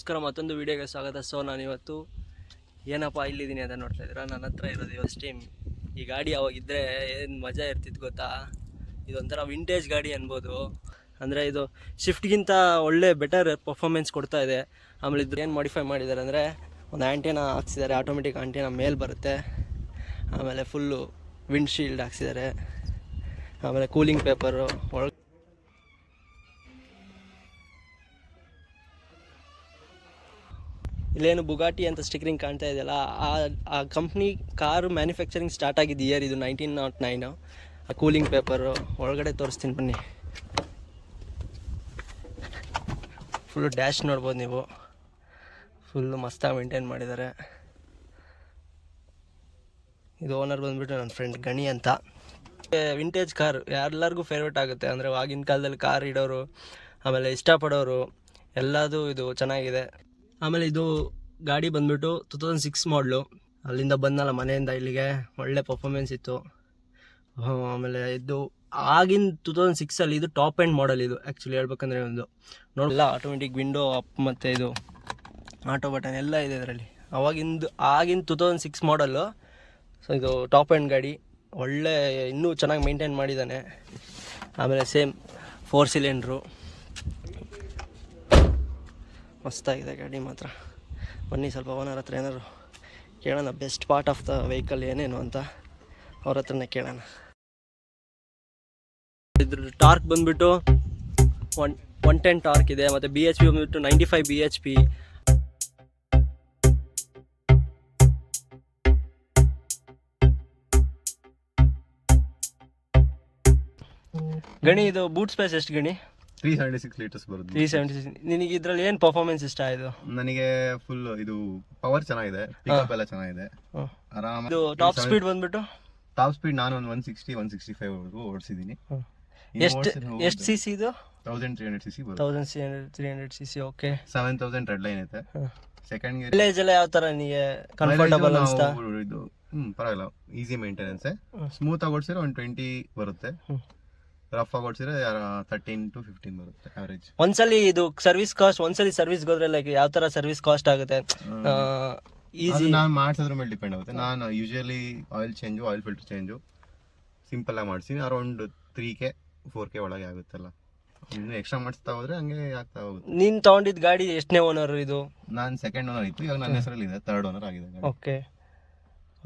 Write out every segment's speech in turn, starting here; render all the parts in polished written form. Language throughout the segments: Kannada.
ನಮಸ್ಕಾರ, ಮತ್ತೊಂದು ವೀಡಿಯೋಗೆ ಸ್ವಾಗತ. ಸೊ ನಾನಿವತ್ತು ಏನಪ್ಪ ಇಲ್ಲಿದ್ದೀನಿ ಅಂತ ನೋಡ್ತಾ ಇದ್ದೀರಾ. ನನ್ನ ಹತ್ರ ಇರೋದು ಇವತ್ತು ಸ್ಟೀಮ್. ಈ ಗಾಡಿ ಅವಾಗಿದ್ದರೆ ಏನು ಮಜಾ ಇರ್ತಿತ್ತು ಗೊತ್ತಾ. ಇದೊಂಥರ ವಿಂಟೇಜ್ ಗಾಡಿ ಅನ್ಬೋದು. ಅಂದರೆ ಇದು ಶಿಫ್ಟ್ಗಿಂತ ಒಳ್ಳೆ ಬೆಟರ್ ಪರ್ಫಾರ್ಮೆನ್ಸ್ ಕೊಡ್ತಾ ಇದೆ. ಆಮೇಲೆ ಇದು ಏನು ಮಾಡಿಫೈ ಮಾಡಿದ್ದಾರೆ ಅಂದರೆ ಒಂದು ಆ್ಯಂಟೇನ ಹಾಕ್ಸಿದ್ದಾರೆ, ಆಟೋಮೆಟಿಕ್ ಆ್ಯಂಟೇನ ಮೇಲೆ ಬರುತ್ತೆ. ಆಮೇಲೆ ಫುಲ್ಲು ವಿಂಡ್ ಶೀಲ್ಡ್ ಹಾಕ್ಸಿದ್ದಾರೆ. ಆಮೇಲೆ ಕೂಲಿಂಗ್ ಪೇಪರು ಒಳಗೆ ಇಲ್ಲೇನು ಬುಗಾಟಿ ಅಂತ ಸ್ಟಿಕರಿಂಗ್ ಕಾಣ್ತಾ ಇದೆಯಲ್ಲ, ಆ ಕಂಪ್ನಿ ಕಾರು ಮ್ಯಾನುಫ್ಯಾಕ್ಚರಿಂಗ್ ಸ್ಟಾರ್ಟ್ ಆಗಿದ್ದು ಇಯರ್ ಇದು 1909. ಆ ಕೂಲಿಂಗ್ ಪೇಪರು ಒಳಗಡೆ ತೋರಿಸ್ತೀನಿ ಬನ್ನಿ. ಫುಲ್ಲು ಡ್ಯಾಶ್ ನೋಡ್ಬೋದು ನೀವು, ಫುಲ್ಲು ಮಸ್ತಾಗಿ ಮೇಂಟೈನ್ ಮಾಡಿದ್ದಾರೆ. ಇದು ಓನರ್ ಬಂದುಬಿಟ್ಟು ನನ್ನ ಫ್ರೆಂಡ್ ಗಣಿ ಅಂತ. ವಿಂಟೇಜ್ ಕಾರ್ ಎಲ್ಲರಿಗೂ ಫೇವ್ರೇಟ್ ಆಗುತ್ತೆ. ಅಂದರೆ ಆಗಿನ ಕಾಲದಲ್ಲಿ ಕಾರ್ ಇಡೋರು, ಆಮೇಲೆ ಇಷ್ಟಪಡೋರು ಎಲ್ಲದೂ ಇದು ಚೆನ್ನಾಗಿದೆ. ಆಮೇಲೆ ಇದು ಗಾಡಿ ಬಂದುಬಿಟ್ಟು 2006 ಮಾಡಲು. ಅಲ್ಲಿಂದ ಬಂದಲ್ಲ ಮನೆಯಿಂದ ಇಲ್ಲಿಗೆ, ಒಳ್ಳೆ ಪರ್ಫಾರ್ಮೆನ್ಸ್ ಇತ್ತು. ಆಮೇಲೆ ಇದು ಆಗಿನ 2006 ಇದು ಟಾಪ್ ಎಂಡ್ ಮಾಡಲ್. ಇದು ಆ್ಯಕ್ಚುಲಿ ಹೇಳ್ಬೇಕಂದ್ರೆ ಒಂದು ನೋಡಲ್ಲ, ಆಟೋಮೆಟಿಕ್ ವಿಂಡೋ ಅಪ್ ಮತ್ತು ಇದು ಆಟೋ ಬಟನ್ ಎಲ್ಲ ಇದೆ ಇದರಲ್ಲಿ. ಆಗಿನ 2006 ಮಾಡಲ್ಲು. ಸೊ ಇದು ಟಾಪ್ ಎಂಡ್ ಗಾಡಿ, ಒಳ್ಳೆ ಇನ್ನೂ ಚೆನ್ನಾಗಿ ಮೇಂಟೈನ್ ಮಾಡಿದ್ದಾನೆ. ಆಮೇಲೆ ಸೇಮ್ 4 ಸಿಲಿಂಡ್ರು, ಮಸ್ತಾಗಿದೆ ಗಾಡಿ ಮಾತ್ರ. ಬನ್ನಿ ಸ್ವಲ್ಪ ಓನರ್ ಹತ್ರ ಏನಾದ್ರು ಕೇಳೋಣ, best part of the vehicle ಏನೇನು ಅಂತ ಅವ್ರ ಹತ್ರನೇ ಕೇಳೋಣ. ಇದ್ರ ಟಾರ್ಕ್ ಬಂದುಬಿಟ್ಟು 110 ಟಾರ್ಕ್ ಇದೆ. ಮತ್ತು BHP ಬಂದುಬಿಟ್ಟು 95 BHP. ಗಣಿ ಇದು ಬೂಟ್ ಸ್ಪೇಸ್ ಎಷ್ಟು ಗಣಿ? 376 ಲೀಟರ್ಸ್ ಬರುತ್ತೆ. 376. ನಿನಗೆ ಇದ್ರಲ್ಲಿ ಏನು ಪರ್ಫಾರ್ಮೆನ್ಸ್ ಇಷ್ಟ ಆಯಿತು? ನನಗೆ ಫುಲ್ ಇದು ಪವರ್ ಚೆನ್ನಾಗಿದೆ, ಪಿಕಪ್ ಎಲ್ಲ ಚೆನ್ನಾಗಿದೆ, ಆರಾಮ. ಇದು ಟಾಪ್ ಸ್ಪೀಡ್ ಬಂದ್ಬಿಟ್ಟು ಟಾಪ್ ಸ್ಪೀಡ್ ನಾನು ಒಂದು 160-165 ವರೆಗೂ ಓಡಿಸಿದ್ದೀನಿ. ಎಷ್ಟು ಸಿ ಸಿ ಇದು? 1300 cc ಬರುತ್ತೆ. 1300 cc. ಓಕೆ. 7000 ರೆಡ್ ಲೈನ್ ಐತೆ. ಸೆಕೆಂಡ್ ಗೇರ್ ಮೈಲೇಜ್ ಎಲ್ಲ ಯಾವ ತರ ನಿಮಗೆ ಕಂಫರ್ಟಬಲ್ ಅನ್ಸ್ತಾ? ಇದು ಪರವಾಗಿಲ್ಲ, ಈಸಿ ಮೇಂಟೆನೆನ್ಸ್. ಸ್ಮೂತ್ ಆಗಿ ಓಡಿಸಿದ್ರೆ 120 ಬರುತ್ತೆ. ರಫ್ ಆಗಿ ಓಡಿಸಿದ್ರೆ 13 to 15 ಬರುತ್ತೆ ಅವರೇಜ್. ಒಂದ್ಸಲಿ ಇದು ಸರ್ವಿಸ್ ಕಾಸ್ಟ್, ಒಂದ್ಸಲಿ ಸರ್ವಿಸ್ಗೆ ಹೋದ್ರೆ ಲೈಕ್ ಯಾವ ತರ ಸರ್ವಿಸ್ ಕಾಸ್ಟ್ ಆಗುತ್ತೆ? ಈಸಿ ನಾನು ಮಾಡಿಸೋದ್ರ ಮೇಲೆ ಡಿಪೆಂಡ್ ಆಗುತ್ತೆ. ನಾನು usually oil change, oil filter change simple ಆಗಿ ಮಾಡ್ತೀನಿ. ಅರೌಂಡ್ 3K 4K ಒಳಗೆ ಆಗುತ್ತಲ್ಲ. ಇನ್ನು ಎಕ್ಸ್ಟ್ರಾ ಮಾಡಿಸ್ತಾ ಹೋದ್ರೆ ಹಂಗೆ ಆಗ್ತಾ ಹೋಗುತ್ತೆ. ನೀನ್ ತಗೊಂಡಿದ್ ಗಾಡಿ ಎಷ್ಟನೇ ಓನರ್ ಇದು? ನಾನು ಸೆಕೆಂಡ್ ಓನರ್ ಇತ್ತು, ಇವಾಗ ನನ್ನ ಹೆಸರಲ್ಲಿ ಇದೆ, ಥರ್ಡ್ ಓನರ್ ಆಗಿದೆ. Okay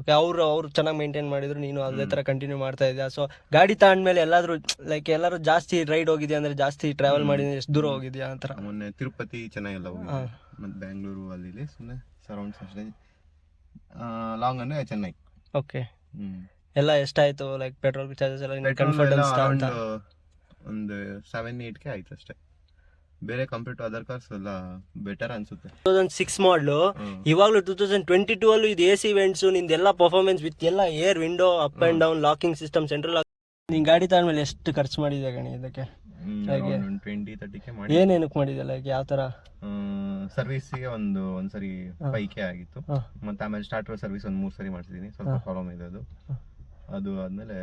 okay. ಅವ್ರು ಚೆನ್ನಾಗಿ ಮೇಂಟೈನ್ ಮಾಡಿದ್ರು, ನೀನು ಅದೇ ಥರ ಕಂಟಿನ್ಯೂ ಮಾಡ್ತಾ ಇದ್ದೆ. ಸೊ ಗಾಡಿ ತಗೊಂಡ್ಮೇಲೆ ಎಲ್ಲರೂ ಜಾಸ್ತಿ ರೈಡ್ ಹೋಗಿದ್ಯಾ? ಅಂದರೆ ಜಾಸ್ತಿ ಟ್ರಾವೆಲ್ ಮಾಡಿದ್ರೆ ಎಷ್ಟು ದೂರ ಹೋಗಿದ್ಯಾ ಆ ಥರ? ಮೊನ್ನೆ ತಿರುಪತಿ, ಚೆನ್ನೈ ಎಲ್ಲ ಹೋಗಿದ್ದೆ. ಮತ್ತು ಬ್ಯಾಂಗ್ಳೂರು ಅಲ್ಲಿ ಸುಮ್ಮನೆ ಸರೌಂಡ್ಸ್ ಅಷ್ಟೇ. ಲಾಂಗ್ ಅಂದರೆ ಚೆನ್ನೈ. ಓಕೆ. ಎಲ್ಲ ಎಷ್ಟಾಯಿತು ಲೈಕ್ ಪೆಟ್ರೋಲ್ ಚಾರ್ಜಸ್ ಎಲ್ಲ? ಕಾನ್ಫಿಡೆನ್ಸ್ ಅಂತ ಒಂದು 7-8K ಆಯ್ತು ಅಷ್ಟೇ. ಬೇರೆ ಕಂಪೇರ್ ಟು ಅದರ್ ಕಾರ್ಸ್ ಎಲ್ಲ ಬೆಟರ್ ಅನ್ಸುತ್ತೆ. 2006 ಮಾಡಲು, ಇವಾಗಲೂ 2022 ಅಲ್ಲೂ ಇದು AC ವೆಂಟ್ಸು, ನಿಂದೆಲ್ಲ ಪರ್ಫಾರ್ಮೆನ್ಸ್ ವಿತ್ ಎಲ್ಲ air window, up and down, locking system, central lock. ನೀನು ಗಾಡಿ ತಗೊಂಡ್ಮೇಲೆ ಎಷ್ಟು ಖರ್ಚು ಮಾಡಿದೆ ಗಣಿ ಇದಕ್ಕೆ? 20-30K ಮಾಡಿ. ಏನೇನಕ್ಕೆ ಮಾಡಿದೆ? ಲೈಕ್ ಯಾವ ಥರ? ಸರ್ವಿಸ್ಗೆ ಒಂದ್ಸರಿ 5K ಆಗಿತ್ತು. ಮತ್ತೆ ಆಮೇಲೆ ಸ್ಟಾರ್ಟರ್ ಸರ್ವಿಸ್ ಒಂದು 3 ಸರಿ ಮಾಡಿಸಿದ್ದೀನಿ. ಸ್ವಲ್ಪ ಪ್ರಾಬ್ಲಮ್ ಇದೆ ಅದು ಆದಮೇಲೆ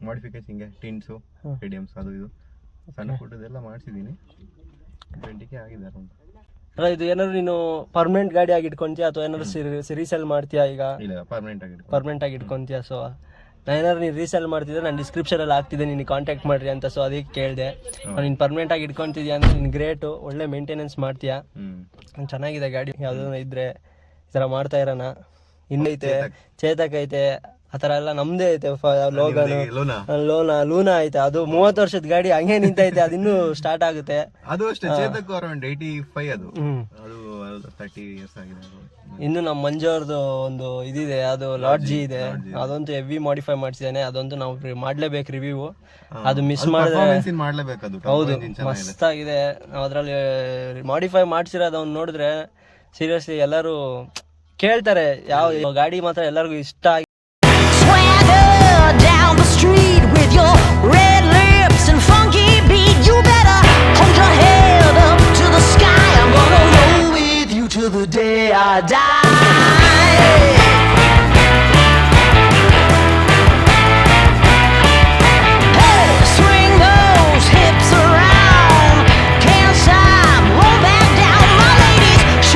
ಮಾಡಿಫಿಕೇಶನ್ಗೆ ಟಿನ್ಸು, ರೇಡಿಯಮ್ಸ್, ಅದು ಇದು ಸಣ್ಣ ಪುಟ್ಟದೆಲ್ಲ ಮಾಡಿಸಿದ್ದೀನಿ. 20K ಆಗಿದೆ ಅರೌಂಡ್. ಅಲ್ಲ, ಇದು ಏನಾದ್ರು ನೀನು ಪರ್ಮನೆಂಟ್ ಗಾಡಿ ಆಗಿ ಇಟ್ಕೊಂತೀಯ ಅಥವಾ ಏನಾದ್ರು ರೀಸೆಲ್ ಮಾಡ್ತೀಯಾ ಈಗ? ಇಲ್ಲ, ಪರ್ಮನೆಂಟ್ ಆಗಿ ಇಟ್ಕೊಂತೀಯ. ಸೊ ನಾನು ಏನಾದ್ರು ನೀನು ರೀಸೆಲ್ ಮಾಡ್ತಿದ್ದೆ, ನಾನು ಡಿಸ್ಕ್ರಿಪ್ಷನಲ್ಲಿ ಹಾಕ್ತಿದ್ದೆ, ನಿನಗೆ ಕಾಂಟ್ಯಾಕ್ಟ್ ಮಾಡಿರಿ ಅಂತ. ಸೊ ಅದಕ್ಕೆ ಕೇಳಿದೆ. ನೀನು ಪರ್ಮನೆಂಟ್ ಆಗಿ ಇಟ್ಕೊತಿದ್ಯಾ ಅಂದರೆ ನೀನು ಗ್ರೇಟು, ಒಳ್ಳೆ ಮೇಂಟೆನೆನ್ಸ್ ಮಾಡ್ತೀಯಾ. ಚೆನ್ನಾಗಿದೆ ಗಾಡಿ. ಯಾವುದೋ ಇದ್ರೆ ಈ ಥರ ಮಾಡ್ತಾ ಇರೋಣ. ಇನ್ನೈತೆ ಚೇತಕ್ ಐತೆ, ಆ ಥರ ಎಲ್ಲ ನಮ್ಮದೇ ಐತೆ. ಲೂನಾ ಐತೆ, ಅದು 30 ವರ್ಷದ ಗಾಡಿ ಹಂಗೆ ನಿಂತೈತೆ, ಅದು ಇನ್ನೂ ಸ್ಟಾರ್ಟ್ ಆಗುತ್ತೆ. ಅದು ಅಷ್ಟೇ, ಚೇತಕ್ ಅರೌಂಡ್ 85 ಅದು 30 ಇಯರ್ಸ್ ಆಗಿದೆ. ಇನ್ನು ನಮ್ಮ ಮಂಜವ್ರದ್ದು ಒಂದು ಇದಿದೆ, ಅದು ಲಾಡ್ಜಿ ಇದೆ, ಅದಂತೂ ಹೆವಿ ಮಾಡಿಫೈ ಮಾಡಿಸಿದ್ದಾನೆ. ಅದಂತೂ ನಾವು ಮಾಡಲೇಬೇಕು ರಿವ್ಯೂ. ಅದು ಮಿಸ್ ಮಾಡಿದ್ರೆ ಹೌದು, ಮಸ್ತಾಗಿದೆ. ಅದರಲ್ಲಿ ಮಾಡಿಫೈ ಮಾಡಿಸಿರೋದು ಅವ್ನು ನೋಡಿದ್ರೆ ಸೀರಿಯಸ್ಲಿ ಎಲ್ಲರೂ ಕೇಳ್ತಾರೆ, ಯಾವ ಗಾಡಿ ಮಾತ್ರ ಎಲ್ಲರಿಗೂ ಇಷ್ಟ ಆಗಿ. Down the street with your red lips and funky beat, you better hold your head up to the sky. I'm gonna roll with you till the day I die. Hey, swing those hips around, can't stop, roll back down, my ladies.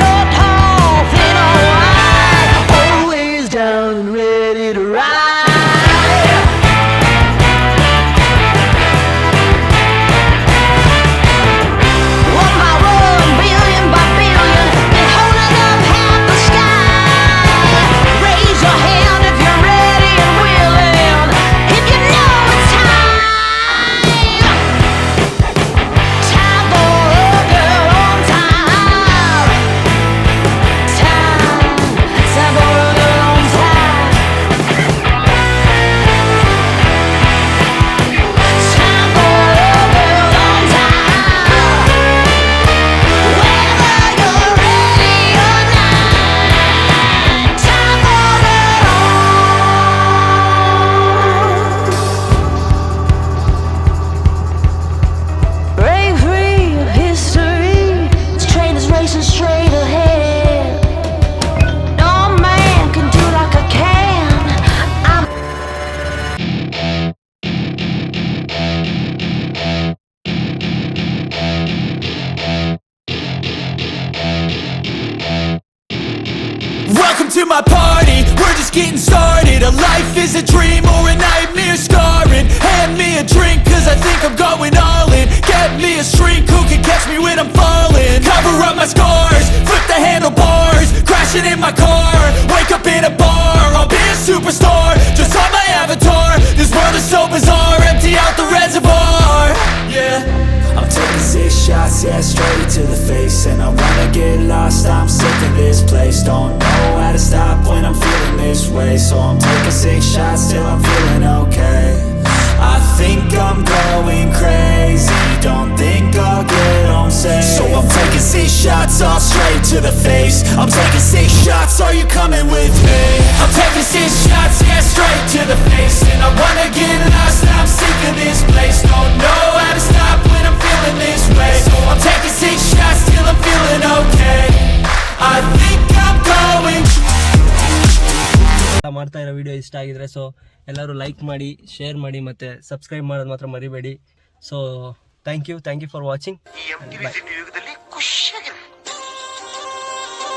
my party, we're just getting started. A life is a dream or a nightmare scarring. Hand me a drink cause I think I'm going all in. Get me a shrink who can catch me when I'm falling. Cover up my scars, flip the handlebars, crashing in my car, wake up in a bar. I'll be a superstar, just on my avatar. This world is so bizarre, empty out the reservoir. Yeah, I'm taking 6 shots, yeah, straight to the face. And I wanna get lost, I'm sick of this place. Don't know how to stop when I'm feeling this way. So I'm taking 6 shots till I'm feeling okay. I think I'm going crazy, don't think I'll get home safe. So I'm taking 6 shots all straight to the face. I'm taking 6 shots, are you coming with me? I'm taking 6 shots, yeah, straight to the face. And I wanna get lost, I'm sick of this place. Don't know how to stop when I'm feeling this way. So I'm taking 6 shots till I'm feeling okay. I think I'm going. ಮಾಡ್ತಾ ಇರೋ ವಿಡಿಯೋ ಇಷ್ಟ ಆಗಿದ್ರೆ ಸೊ ಎಲ್ಲರೂ ಲೈಕ್ ಮಾಡಿ, ಶೇರ್ ಮಾಡಿ ಮತ್ತು ಸಬ್ಸ್ಕ್ರೈಬ್ ಮಾಡೋದು ಮಾತ್ರ ಮರಿಬೇಡಿ. So thank you for watching.